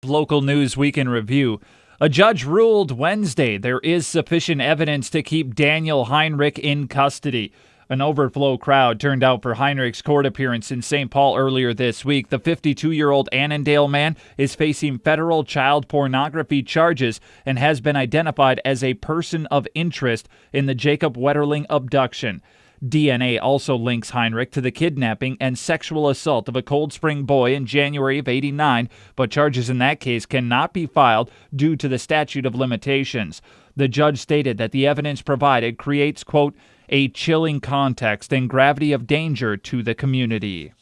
local news week in review. A judge ruled Wednesday there is sufficient evidence to keep Daniel Heinrich in custody. An overflow crowd turned out for Heinrich's court appearance in St. Paul earlier this week. The 52-year-old Annandale man is facing federal child pornography charges and has been identified as a person of interest in the Jacob Wetterling abduction. DNA also links Heinrich to the kidnapping and sexual assault of a Cold Spring boy in January of '89, but charges in that case cannot be filed due to the statute of limitations. The judge stated that the evidence provided creates, quote, a chilling context and gravity of danger to the community.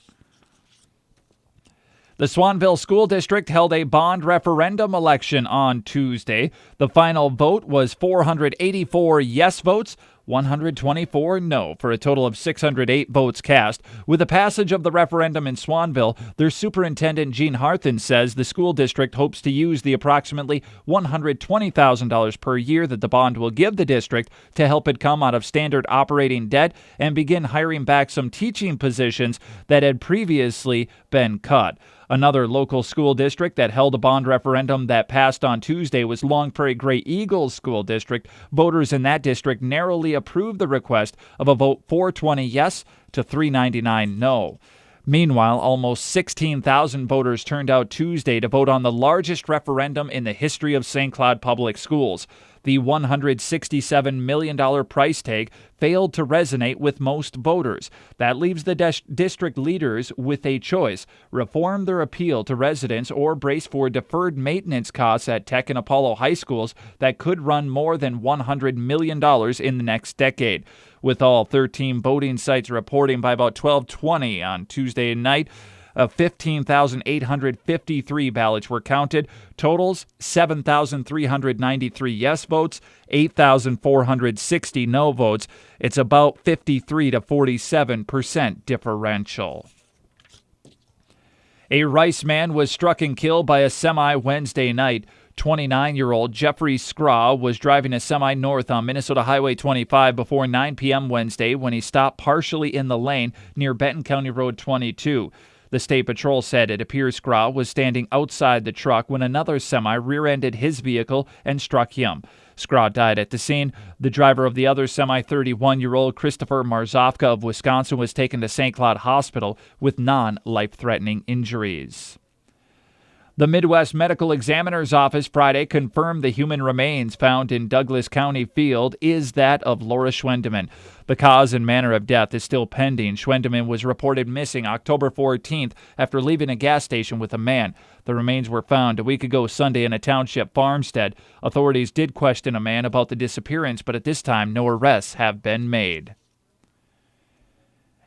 The Swanville School District held a bond referendum election on Tuesday. The final vote was 484 yes votes, 124 no, for a total of 608 votes cast. With the passage of the referendum in Swanville, their superintendent Gene Harthen says the school district hopes to use the approximately $120,000 per year that the bond will give the district to help it come out of standard operating debt and begin hiring back some teaching positions that had previously been cut. Another local school district that held a bond referendum that passed on Tuesday was Long Prairie Grey Eagles School District. Voters in that district narrowly approved the request of a vote 420 yes to 399 no. Meanwhile, almost 16,000 voters turned out Tuesday to vote on the largest referendum in the history of St. Cloud Public Schools. The $167 million price tag failed to resonate with most voters. That leaves the district leaders with a choice: reform their appeal to residents or brace for deferred maintenance costs at Tech and Apollo high schools that could run more than $100 million in the next decade. With all 13 voting sites reporting by about 12:20 on Tuesday night, 15,853 ballots were counted. Totals, 7,393 yes votes, 8,460 no votes. It's about 53 to 47% differential. A Rice man was struck and killed by a semi Wednesday night. 29-year-old Jeffrey Scraw was driving a semi north on Minnesota Highway 25 before 9 p.m. Wednesday when he stopped partially in the lane near Benton County Road 22. The State Patrol said it appears Scraw was standing outside the truck when another semi rear-ended his vehicle and struck him. Scraw died at the scene. The driver of the other semi, 31-year-old Christopher Marzofka of Wisconsin, was taken to St. Cloud Hospital with non-life-threatening injuries. The Midwest Medical Examiner's Office Friday confirmed the human remains found in Douglas County Field is that of Laura Schwendeman. The cause and manner of death is still pending. Schwendeman was reported missing October 14th after leaving a gas station with a man. The remains were found a week ago Sunday in a township farmstead. Authorities did question a man about the disappearance, but at this time no arrests have been made.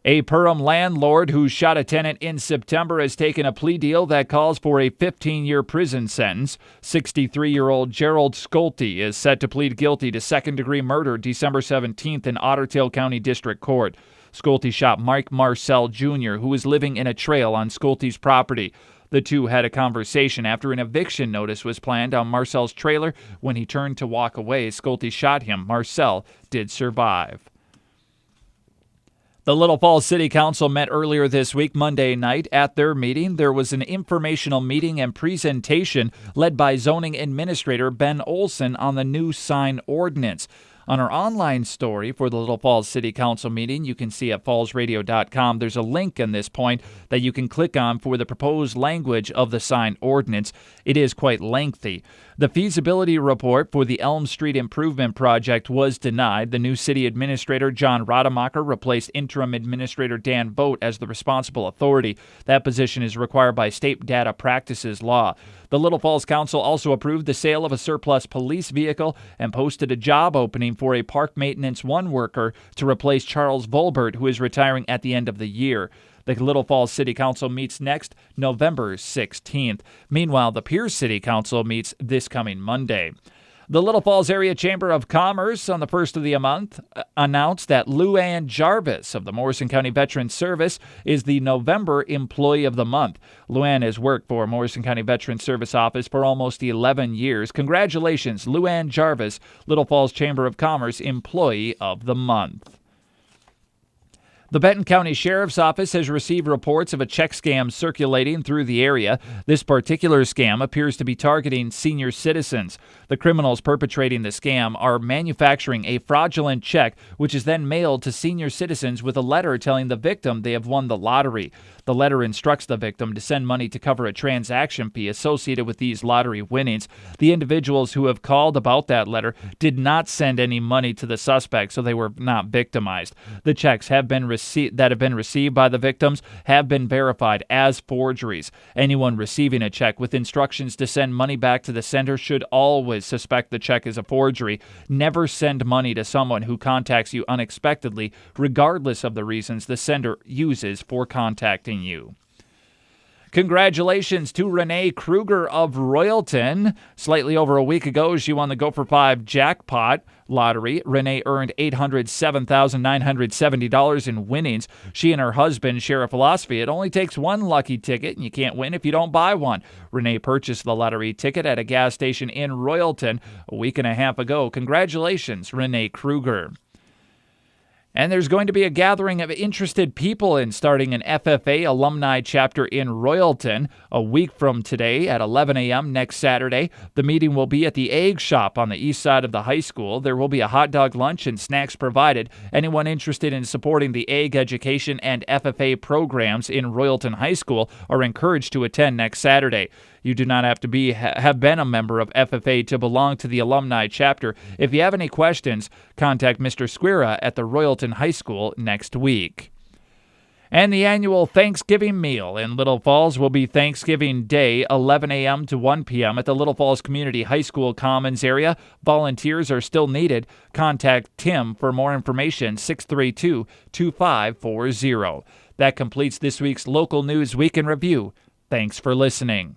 A Perham landlord who shot a tenant in September has taken a plea deal that calls for a 15-year prison sentence. 63-year-old Gerald Schulte is set to plead guilty to second-degree murder December 17th in Otter Tail County District Court. Schulte shot Mike Marcel Jr., who was living in a trail on Schulte's property. The two had a conversation after an eviction notice was planned on Marcel's trailer. When he turned to walk away, Schulte shot him. Marcel did survive. The Little Falls City Council met earlier this week, Monday night. At their meeting, there was an informational meeting and presentation led by Zoning Administrator Ben Olson on the new sign ordinance. On our online story for the Little Falls City Council meeting, you can see at fallsradio.com, there's a link in this point that you can click on for the proposed language of the sign ordinance. It is quite lengthy. The feasibility report for the Elm Street Improvement Project was denied. The new city administrator, John Rademacher, replaced interim administrator Dan Vogt as the responsible authority. That position is required by state data practices law. The Little Falls Council also approved the sale of a surplus police vehicle and posted a job opening for a Park Maintenance 1 worker to replace Charles Volbert, who is retiring at the end of the year. The Little Falls City Council meets next November 16th. Meanwhile, the Pierce City Council meets this coming Monday. The Little Falls Area Chamber of Commerce on the first of the month announced that Luann Jarvis of the Morrison County Veterans Service is the November Employee of the Month. Luann has worked for Morrison County Veterans Service Office for almost 11 years. Congratulations, Luann Jarvis, Little Falls Chamber of Commerce Employee of the Month. The Benton County Sheriff's Office has received reports of a check scam circulating through the area. This particular scam appears to be targeting senior citizens. The criminals perpetrating the scam are manufacturing a fraudulent check, which is then mailed to senior citizens with a letter telling the victim they have won the lottery. The letter instructs the victim to send money to cover a transaction fee associated with these lottery winnings. The individuals who have called about that letter did not send any money to the suspect, so they were not victimized. The checks have been received by the victims have been verified as forgeries. Anyone receiving a check with instructions to send money back to the sender should always suspect the check is a forgery. Never send money to someone who contacts you unexpectedly, regardless of the reasons the sender uses for contacting you. Congratulations to Renee Kruger of Royalton. Slightly over a week ago, she won the Go for 5 jackpot lottery. Renee earned $807,970 in winnings. She and her husband share a philosophy. It only takes one lucky ticket, and you can't win if you don't buy one. Renee purchased the lottery ticket at a gas station in Royalton a week and a half ago. Congratulations, Renee Kruger. And there's going to be a gathering of interested people in starting an FFA alumni chapter in Royalton a week from today at 11 a.m. next Saturday. The meeting will be at the Egg Shop on the east side of the high school. There will be a hot dog lunch and snacks provided. Anyone interested in supporting the Egg education and FFA programs in Royalton High School are encouraged to attend next Saturday. You do not have to have been a member of FFA to belong to the alumni chapter. If you have any questions, contact Mr. Squira at the Royalton High School next week. And the annual Thanksgiving meal in Little Falls will be Thanksgiving Day, 11 a.m. to 1 p.m. at the Little Falls Community High School Commons area. Volunteers are still needed. Contact Tim for more information, 632-2540. That completes this week's Local News Week in Review. Thanks for listening.